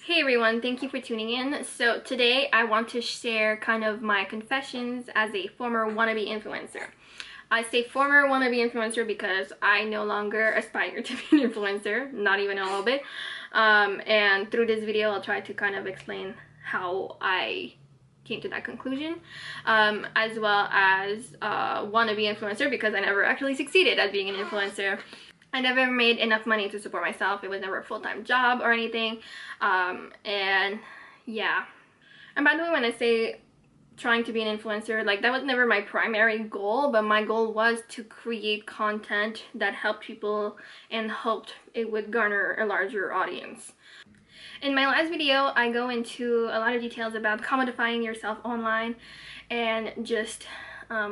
Hey everyone, thank you for tuning in. So today I want to share kind of my confessions as a former wannabe influencer. I say former wannabe influencer because I no longer aspire to be an influencer, not even a little bit. And through this video I'll try to kind of explain how I came to that conclusion, as well as wannabe influencer because I never actually succeeded at being an influencer. I never made enough money to support myself. It was never a full-time job or anything. And yeah. And by the way, when I say trying to be an influencer, like that was never my primary goal, but my goal was to create content that helped people and hoped it would garner a larger audience. In my last video, I go into a lot of details about commodifying yourself online and just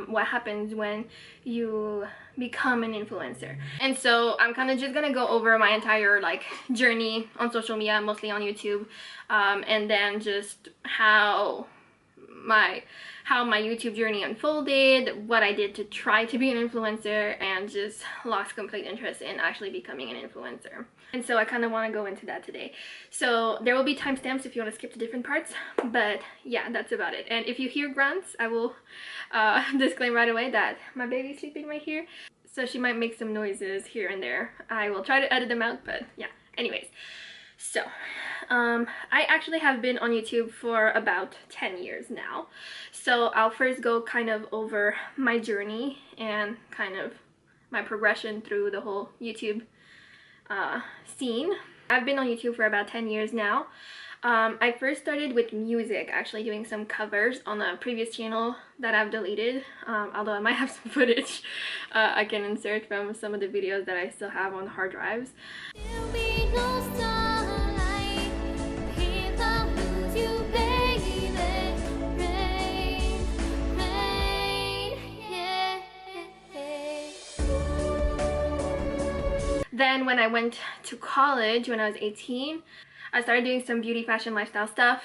what happens when you become an influencer. And so I'm kind of just gonna go over my entire journey on social media, mostly on YouTube, and then just how my YouTube journey unfolded, what I did to try to be an influencer, and just lost complete interest in actually becoming an influencer. And so I kind of want to go into that today. So there will be timestamps if you want to skip to different parts, but yeah, that's about it. And if you hear grunts, I will disclaim right away that my baby's sleeping right here, so she might make some noises here and there. I will try to edit them out, but yeah. Anyways, so I actually have been on YouTube for about 10 years now. So I'll first go kind of over my journey and kind of my progression through the whole YouTube scene. I've been on YouTube for about 10 years now. I first started with music, actually doing some covers on a previous channel that I've deleted, although I might have some footage I can insert from some of the videos that I still have on hard drives. Then when I went to college when I was 18, I started doing some beauty, fashion, lifestyle stuff.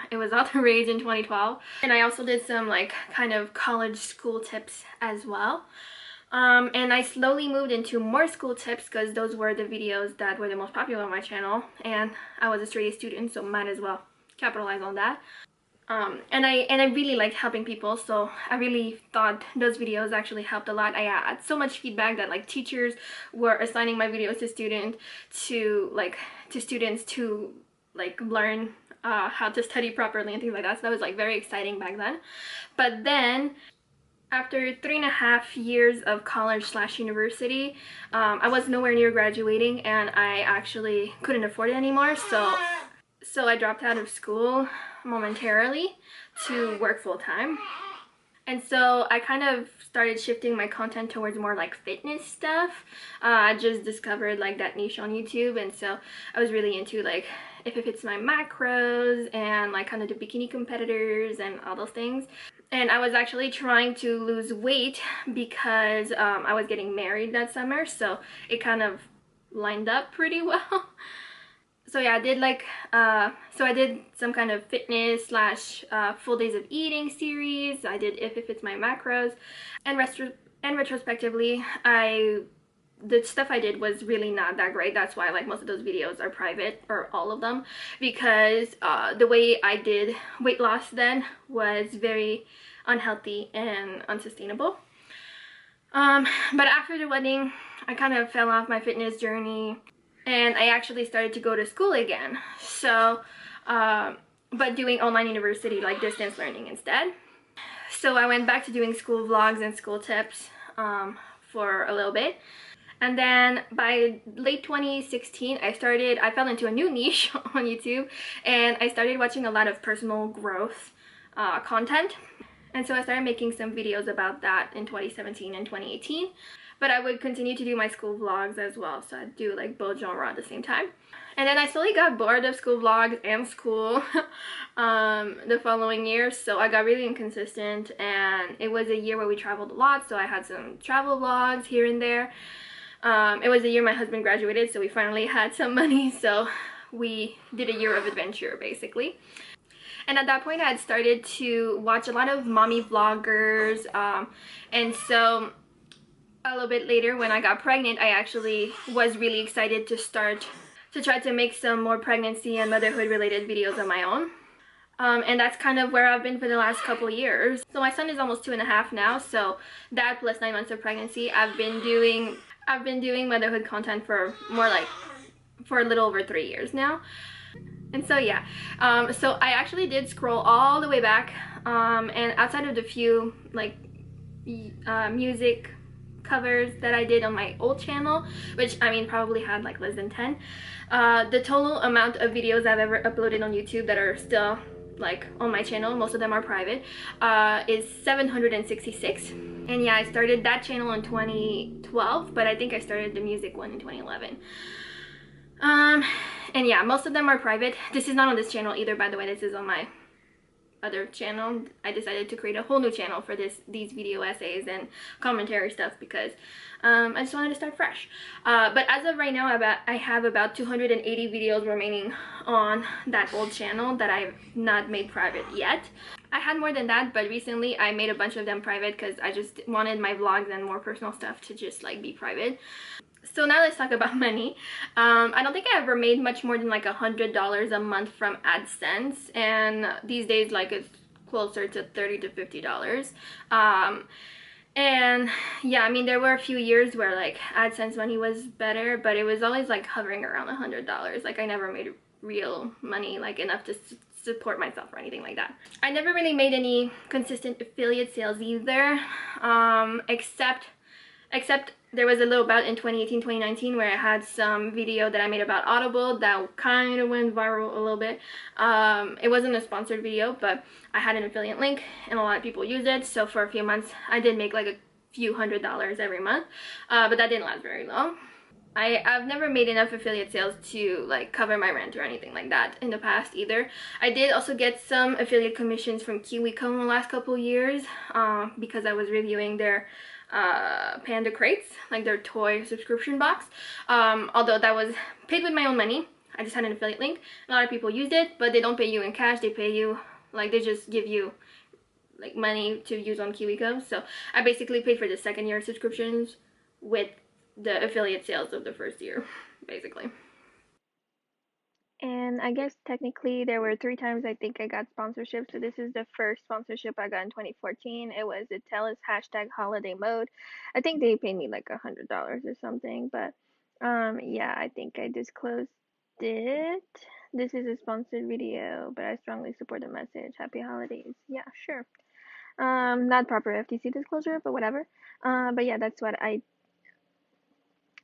It was all the rage in 2012. And I also did some kind of college school tips as well. And I slowly moved into more school tips because those were the videos that were the most popular on my channel. And I was a straight A student, so might as well capitalize on that. And I really liked helping people, so I really thought those videos actually helped a lot. I had so much feedback that teachers were assigning my videos to students to learn how to study properly and things like that. So that was very exciting back then. But then after 3.5 years of college/university, I was nowhere near graduating, and I actually couldn't afford it anymore. So I dropped out of school momentarily to work full-time. And so I kind of started shifting my content towards more fitness stuff. I just discovered that niche on YouTube, and so I was really into if it fits my macros and kind of the bikini competitors and all those things. And I was actually trying to lose weight because I was getting married that summer, so it kind of lined up pretty well. So yeah, I did some kind of fitness / full days of eating series. I did if it fits my macros, and retrospectively, the stuff I did was really not that great. That's why most of those videos are private, or all of them, because the way I did weight loss then was very unhealthy and unsustainable. But after the wedding, I kind of fell off my fitness journey. And I actually started to go to school again, so, but doing online university, distance learning instead. So I went back to doing school vlogs and school tips for a little bit. And then by late 2016, I fell into a new niche on YouTube, and I started watching a lot of personal growth content. And so I started making some videos about that in 2017 and 2018. But I would continue to do my school vlogs as well, so I'd do both genre at the same time. And then I slowly got bored of school vlogs and school the following year, so I got really inconsistent, and it was a year where we traveled a lot, so I had some travel vlogs here and there. It was the year my husband graduated, so we finally had some money, so we did a year of adventure basically. And at that point I had started to watch a lot of mommy vloggers, and so a little bit later when I got pregnant, I actually was really excited to start to try to make some more pregnancy and motherhood related videos of my own. And that's kind of where I've been for the last couple years. So my son is almost 2.5 now, so that plus 9 months of pregnancy, I've been doing motherhood content for for a little over 3 years now. And so yeah, so I actually did scroll all the way back, and outside of the few music covers that I did on my old channel, which I mean probably had like less than 10, the total amount of videos I've ever uploaded on YouTube that are still like on my channel, most of them are private, is 766. And yeah, I started that channel in 2012, but I think I started the music one in 2011. And yeah, most of them are private. This is not on this channel either, by the way. This is on my other channel. I decided to create a whole new channel for these video essays and commentary stuff because I just wanted to start fresh. But as of right now, I have about 280 videos remaining on that old channel that I've not made private yet. I had more than that, but recently I made a bunch of them private because I just wanted my vlogs and more personal stuff to just like be private. So now let's talk about money. I don't think I ever made much more than like $100 a month from AdSense, and these days like it's closer to $30 to $50. And yeah, I mean there were a few years where like AdSense money was better, but it was always like hovering around $100. Like I never made real money like enough to support myself or anything like that. I never really made any consistent affiliate sales either, except there was a little bout in 2018, 2019 where I had some video that I made about Audible that kind of went viral a little bit. It wasn't a sponsored video, but I had an affiliate link and a lot of people used it. So for a few months, I did make like a few $100s every month, but that didn't last very long. I've never made enough affiliate sales to like cover my rent or anything like that in the past either. I did also get some affiliate commissions from KiwiCo in the last couple years because I was reviewing their Panda crates, like their toy subscription box. Although that was paid with my own money. I just had an affiliate link. A lot of people used it, but they don't pay you in cash. They pay you, like they just give you like money to use on KiwiCo. So I basically paid for the second year subscriptions with the affiliate sales of the first year, basically. And I guess technically there were 3 times I think I got sponsorship. So this is the first sponsorship I got in 2014. It was the TELUS #holiday mode. I think they paid me like $100 or something. But yeah, I think I disclosed it. This is a sponsored video, but I strongly support the message. Happy holidays. Yeah, sure. Not proper FTC disclosure, but whatever. But yeah,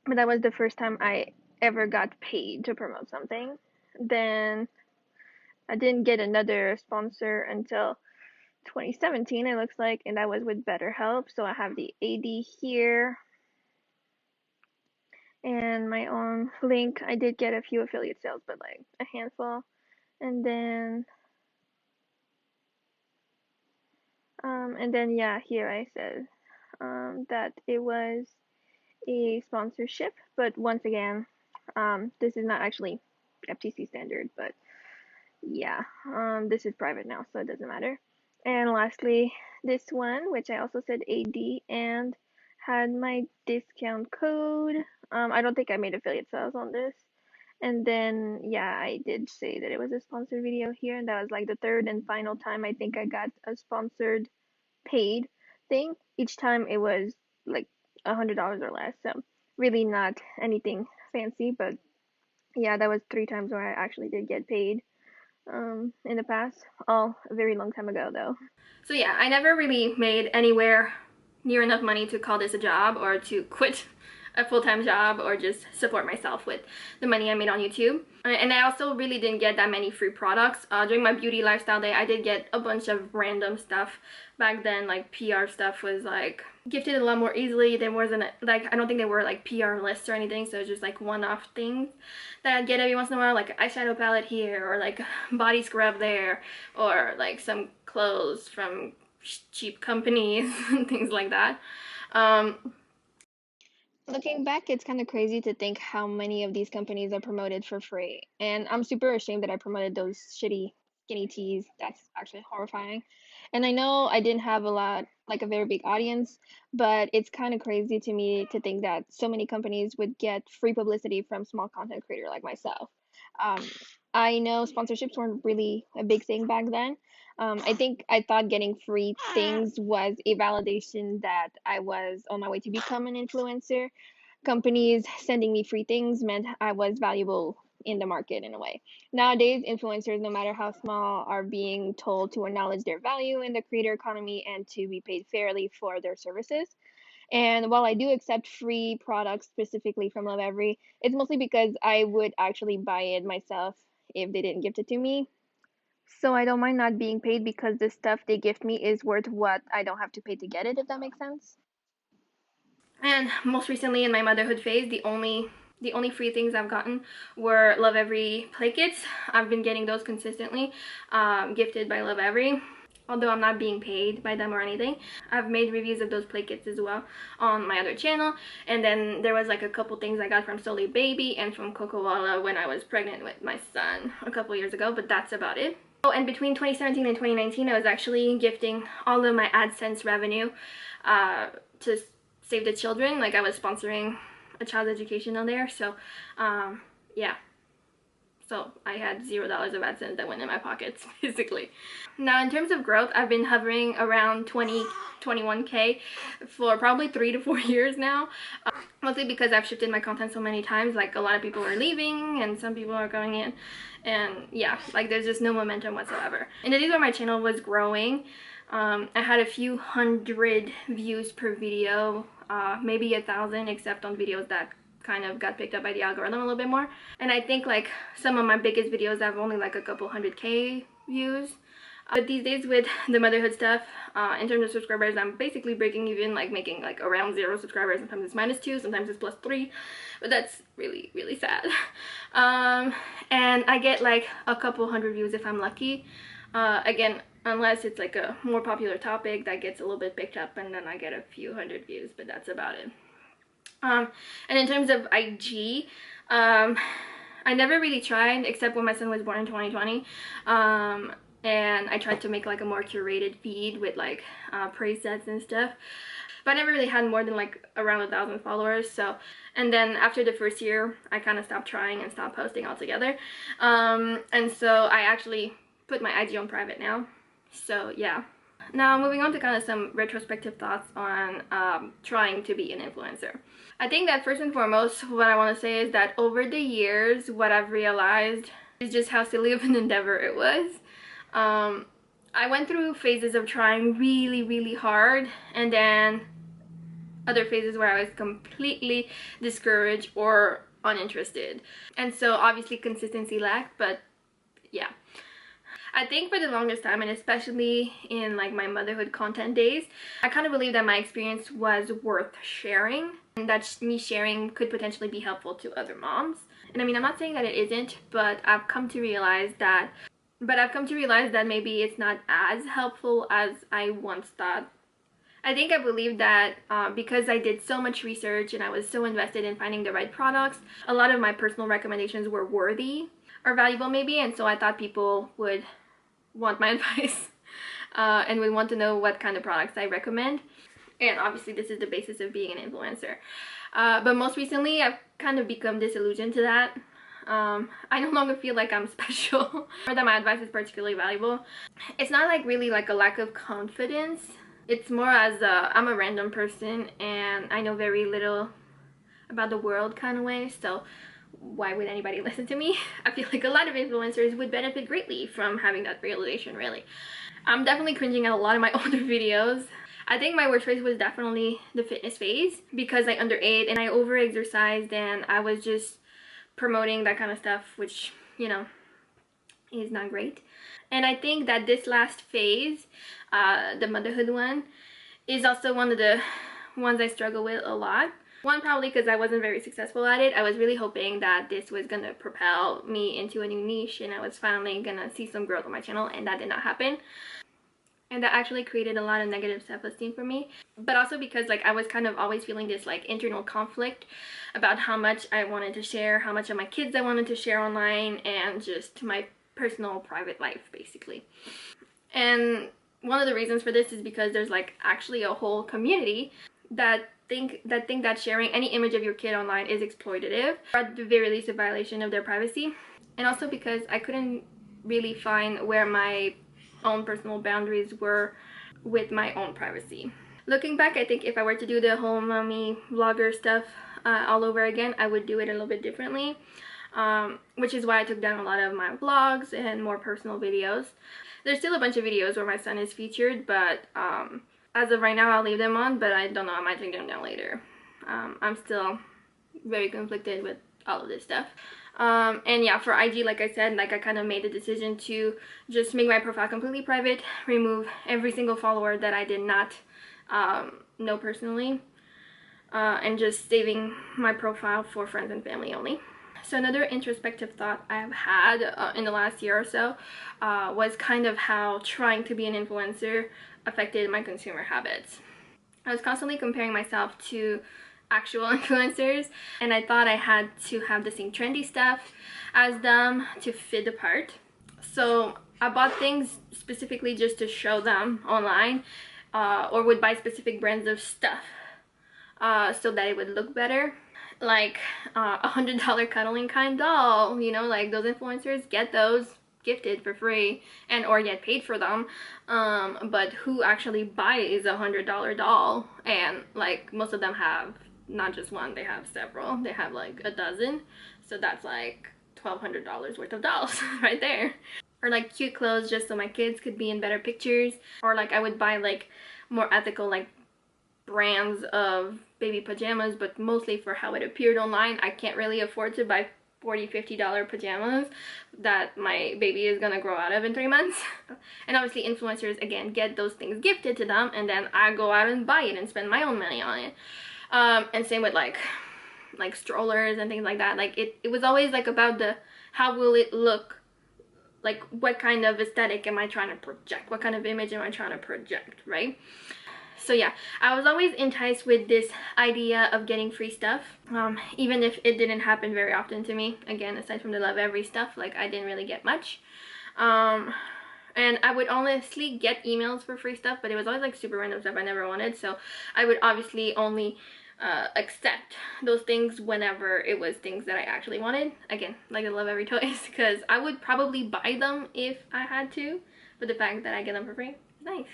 but that was the first time I ever got paid to promote something. Then I didn't get another sponsor until 2017, it looks like, and that was with BetterHelp. So I have the AD here and my own link. I did get a few affiliate sales, but like a handful. And then yeah, here I said that it was a sponsorship, but once again, this is not actually FTC standard, but yeah, this is private now, so it doesn't matter. And lastly, this one, which I also said AD and had my discount code. I don't think I made affiliate sales on this. And then, yeah, I did say that it was a sponsored video here, and that was like the third and final time I think I got a sponsored paid thing. Each time it was like $100 or less, so really not anything fancy, but yeah, that was 3 times where I actually did get paid in the past. All a very long time ago though. So yeah, I never really made anywhere near enough money to call this a job or to quit a full-time job or just support myself with the money I made on YouTube. And I also really didn't get that many free products. During my beauty lifestyle day, I did get a bunch of random stuff. Back then, like PR stuff was like gifted a lot more easily. There wasn't like, I don't think there were like PR lists or anything, so it was just like one-off things that I'd get every once in a while, like an eyeshadow palette here or like body scrub there or like some clothes from cheap companies and things like that. Looking back, it's kind of crazy to think how many of these companies are promoted for free. And I'm super ashamed that I promoted those shitty skinny teas. That's actually horrifying. And I know I didn't have a lot like a very big audience, but it's kind of crazy to me to think that so many companies would get free publicity from small content creator like myself. Um, I know sponsorships weren't really a big thing back then. I thought getting free things was a validation that I was on my way to become an influencer. Companies sending me free things meant I was valuable in the market in a way. Nowadays, influencers, no matter how small, are being told to acknowledge their value in the creator economy and to be paid fairly for their services. And while I do accept free products specifically from Love Every, it's mostly because I would actually buy it myself if they didn't gift it to me. So I don't mind not being paid because the stuff they gift me is worth what I don't have to pay to get it, if that makes sense. And most recently in my motherhood phase, the only free things I've gotten were Love Every play kits. I've been getting those consistently, gifted by Love Every. Although I'm not being paid by them or anything. I've made reviews of those play kits as well on my other channel. And then there was like a couple things I got from Solely Baby and from Coco Walla when I was pregnant with my son a couple years ago, but that's about it. Oh, and between 2017 and 2019, I was actually gifting all of my AdSense revenue to Save the Children. Like, I was sponsoring a child's education on there. So, yeah. So I had $0 of AdSense that went in my pockets, basically. Now, in terms of growth, I've been hovering around 21K for probably 3 to 4 years now. Mostly because I've shifted my content so many times. Like, a lot of people are leaving and some people are going in. And yeah, like, there's just no momentum whatsoever. In the days where my channel was growing, I had a few hundred views per video, maybe 1,000, except on videos that kind of got picked up by the algorithm a little bit more. And I think like some of my biggest videos have only like a couple 100K views. But these days with the motherhood stuff, in terms of subscribers, I'm basically breaking even, like making like around 0 subscribers. Sometimes it's -2, sometimes it's +3, but that's really, really sad. And I get like a couple hundred views if I'm lucky. Again, unless it's like a more popular topic that gets a little bit picked up, and then I get a few hundred views, but that's about it. And in terms of IG, I never really tried, except when my son was born in 2020. And I tried to make like a more curated feed with like presets and stuff. But I never really had more than like around 1,000 followers. So, and then after the first year, I kind of stopped trying and stopped posting altogether. And so I actually put my IG on private now. So yeah. Now, moving on to kind of some retrospective thoughts on trying to be an influencer. I think that first and foremost, what I want to say is that over the years, what I've realized is just how silly of an endeavor it was. I went through phases of trying really, really hard, and then other phases where I was completely discouraged or uninterested. And so obviously consistency lacked, but yeah. I think for the longest time, and especially in like my motherhood content days, I kind of believed that my experience was worth sharing, and that me sharing could potentially be helpful to other moms. And I mean, I'm not saying that it isn't, but I've come to realize that maybe it's not as helpful as I once thought. I think I believed that because I did so much research and I was so invested in finding the right products, a lot of my personal recommendations were worthy or valuable maybe, and so I thought people would want my advice and would want to know what kind of products I recommend. And obviously this is the basis of being an influencer. But most recently I've kind of become disillusioned to that. I no longer feel like I'm special or that my advice is particularly valuable. It's not like really like a lack of confidence. It's more as I'm a random person and I know very little about the world kind of way, so why would anybody listen to me? I feel like a lot of influencers would benefit greatly from having that realization, really. I'm definitely cringing at a lot of my older videos. I think my worst phase was definitely the fitness phase because I underate and I over-exercised and I was just promoting that kind of stuff, which, you know, is not great. And I think that this last phase, the motherhood one, is also one of the ones I struggle with a lot. One, probably because I wasn't very successful at it. I was really hoping that this was gonna propel me into a new niche and I was finally gonna see some growth on my channel, and that did not happen. And that actually created a lot of negative self-esteem for me. But also because like I was kind of always feeling this like internal conflict about how much I wanted to share, how much of my kids I wanted to share online, and just my personal private life basically. And one of the reasons for this is because there's like actually a whole community that think that sharing any image of your kid online is exploitative, or at the very least a violation of their privacy. And also because I couldn't really find where my own personal boundaries were with my own privacy. Looking back, I think if I were to do the whole mommy vlogger stuff all over again, I would do it a little bit differently, which is why I took down a lot of my vlogs and more personal videos. There's still a bunch of videos where my son is featured, but as of right now, I'll leave them on, but I don't know, I might take them down later. I'm still very conflicted with all of this stuff. And yeah, for IG, like I said, like I kind of made the decision to just make my profile completely private, remove every single follower that I did not know personally, and just saving my profile for friends and family only. So another introspective thought I've had in the last year or so was kind of how trying to be an influencer affected my consumer habits. I was constantly comparing myself to actual influencers, and I thought I had to have the same trendy stuff as them to fit the part. So I bought things specifically just to show them online, or would buy specific brands of stuff so that it would look better. Like $100 cuddling kind doll, you know, like those influencers get those gifted for free and or get paid for them, but who actually buys $100 doll? And like most of them have not just one, they have several, they have like a dozen, so that's like $1,200 worth of dolls right there. Or like cute clothes just so my kids could be in better pictures, or like I would buy like more ethical like brands of baby pajamas, but mostly for how it appeared online. I can't really afford to buy $40-50 pajamas that my baby is gonna grow out of in 3 months. And obviously influencers again get those things gifted to them, and then I go out and buy it and spend my own money on it. And same with like strollers and things like that. Like it was always like about the how will it look, like what kind of aesthetic am I trying to project, what kind of image am I trying to project, right? So yeah, I was always enticed with this idea of getting free stuff, even if it didn't happen very often to me. Again, aside from the love every stuff, like I didn't really get much. And I would honestly get emails for free stuff, but it was always like super random stuff I never wanted. So I would obviously only accept those things whenever it was things that I actually wanted. Again, like the love every toys, because I would probably buy them if I had to, but the fact that I get them for free is nice.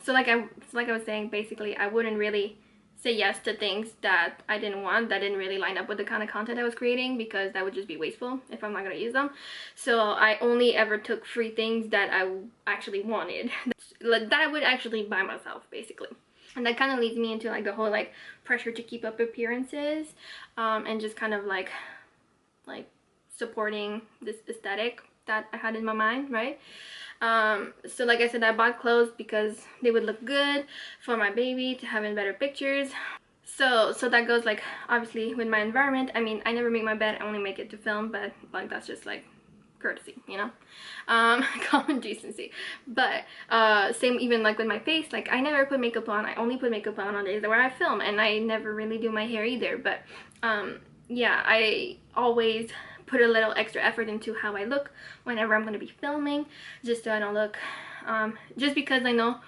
So like I was saying, basically I wouldn't really say yes to things that I didn't want, that didn't really line up with the kind of content I was creating, because that would just be wasteful if I'm not going to use them. So I only ever took free things that I actually wanted, that I would actually buy myself, basically. And that kind of leads me into like the whole like pressure to keep up appearances, and just kind of like supporting this aesthetic that I had in my mind, right? So like I said, I bought clothes because they would look good for my baby to have in better pictures. So that goes like obviously with my environment. I mean, I never make my bed, I only make it to film, but like that's just like courtesy, you know, common decency. But same even like with my face, like I never put makeup on. I only put makeup on days where I film, and I never really do my hair either. But yeah, I always put a little extra effort into how I look whenever I'm going to be filming, just so I don't look, just because I know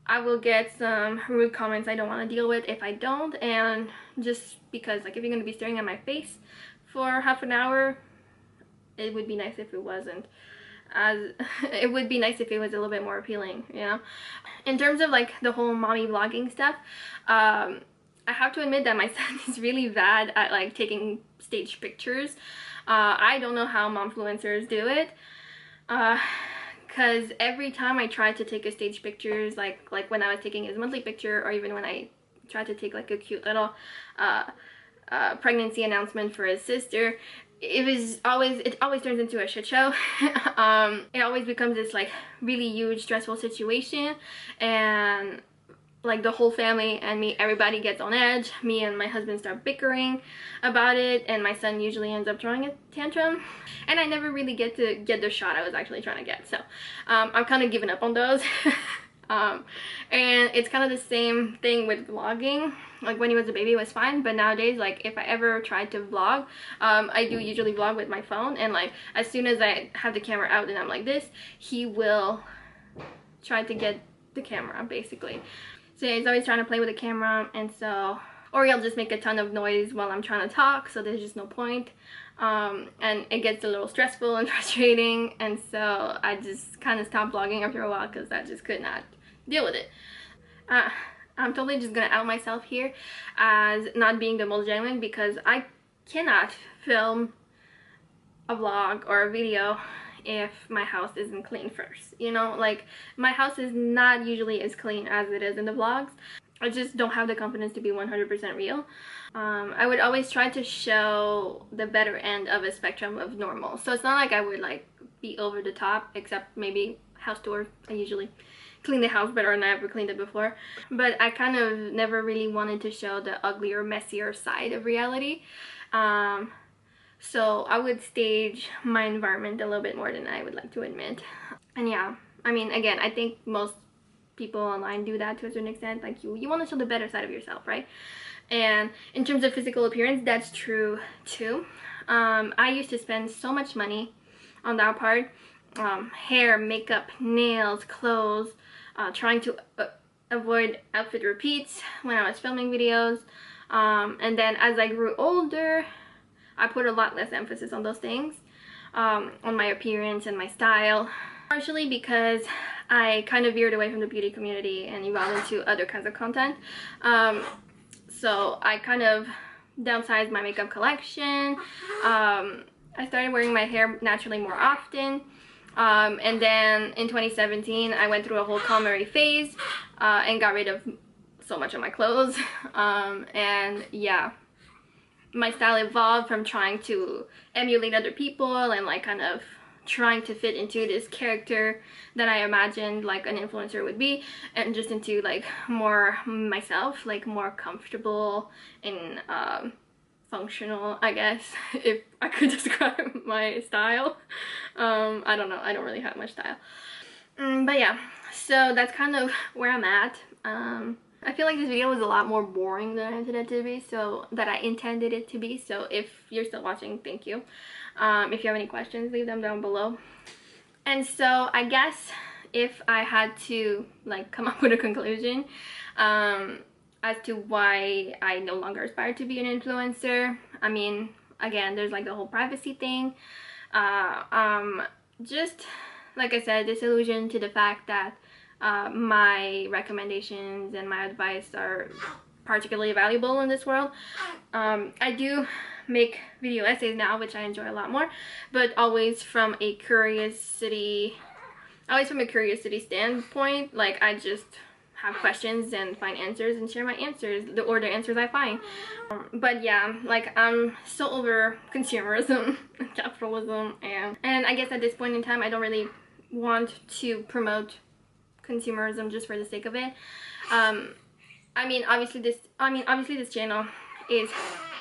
I will get some rude comments I don't want to deal with if I don't, and just because like if you're going to be staring at my face for half an hour, it would be nice if it wasn't as it would be nice if it was a little bit more appealing, you know. In terms of like the whole mommy vlogging stuff, I have to admit that my son is really bad at like taking stage pictures. I don't know how momfluencers do it, because every time I tried to take a stage pictures, like when I was taking his monthly picture, or even when I tried to take like a cute little pregnancy announcement for his sister, it always turns into a shit show. It always becomes this like really huge stressful situation, and like the whole family and me, everybody gets on edge. Me and my husband start bickering about it, and my son usually ends up throwing a tantrum, and I never really get to get the shot I was actually trying to get. So I've kind of given up on those. And it's kind of the same thing with vlogging. Like when he was a baby it was fine, but nowadays like if I ever tried to vlog, I do usually vlog with my phone, and like as soon as I have the camera out and I'm like this, he will try to get the camera, basically. So yeah, he's always trying to play with the camera, and so, or he'll just make a ton of noise while I'm trying to talk, so there's just no point. And it gets a little stressful and frustrating, and so I just kind of stopped vlogging after a while because I just could not deal with it. Uh, I'm totally just gonna out myself here as not being the most genuine, because I cannot film a vlog or a video if my house isn't clean first. You know, like, my house is not usually as clean as it is in the vlogs. I just don't have the confidence to be 100% real. I would always try to show the better end of a spectrum of normal. So it's not like I would like be over the top, except maybe house tour. I usually clean the house better than I ever cleaned it before. But I kind of never really wanted to show the uglier, messier side of reality. So I would stage my environment a little bit more than I would like to admit. And yeah, I mean, again, I think most people online do that to a certain extent. Like, you want to show the better side of yourself, right? And in terms of physical appearance, that's true too. I used to spend so much money on that part. Hair, makeup, nails, clothes, trying to avoid outfit repeats when I was filming videos. And then as I grew older, I put a lot less emphasis on those things, on my appearance and my style. Partially because I kind of veered away from the beauty community and evolved into other kinds of content. So I kind of downsized my makeup collection. I started wearing my hair naturally more often. And then in 2017, I went through a whole KonMari phase and got rid of so much of my clothes. And yeah, my style evolved from trying to emulate other people and like kind of trying to fit into this character that I imagined like an influencer would be, and just into like more myself, like more comfortable and functional, I guess, if I could describe my style. I don't know, I don't really have much style. But yeah, so that's kind of where I'm at. I feel like this video was a lot more boring than I intended it to be, so if you're still watching, thank you. If you have any questions, leave them down below. And so I guess if I had to like come up with a conclusion as to why I no longer aspire to be an influencer, I mean, again, there's like the whole privacy thing. Just like I said, disillusioned to the fact that my recommendations and my advice are particularly valuable in this world. I do make video essays now, which I enjoy a lot more, but always from a curiosity standpoint. Like, I just have questions and find answers and share my answers, or the answers I find. But yeah, like, I'm so over consumerism and capitalism, and I guess at this point in time I don't really want to promote consumerism just for the sake of it. I mean, obviously this channel is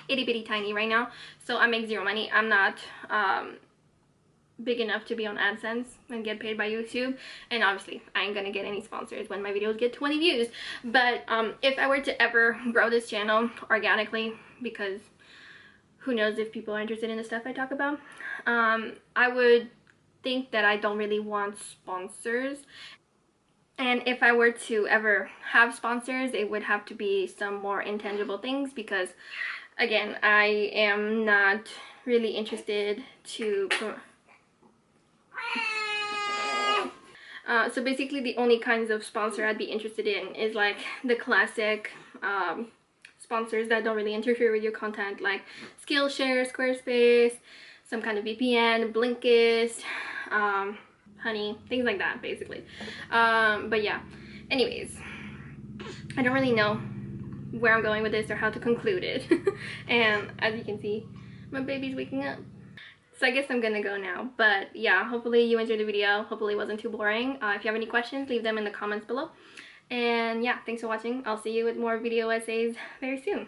itty bitty tiny right now, so I make zero money. I'm not big enough to be on AdSense and get paid by YouTube, and obviously I ain't gonna get any sponsors when my videos get 20 views. But if I were to ever grow this channel organically, because who knows if people are interested in the stuff I talk about, I would think that I don't really want sponsors. And if I were to ever have sponsors, it would have to be some more intangible things, because again, I am not really interested to so basically the only kinds of sponsor I'd be interested in is like the classic sponsors that don't really interfere with your content, like Skillshare, Squarespace, some kind of VPN, Blinkist, Honey, things like that, basically. But yeah, anyways, I don't really know where I'm going with this or how to conclude it. And as you can see, my baby's waking up. So I guess I'm gonna go now. But yeah, hopefully you enjoyed the video. Hopefully it wasn't too boring. If you have any questions, leave them in the comments below. And yeah, thanks for watching. I'll see you with more video essays very soon.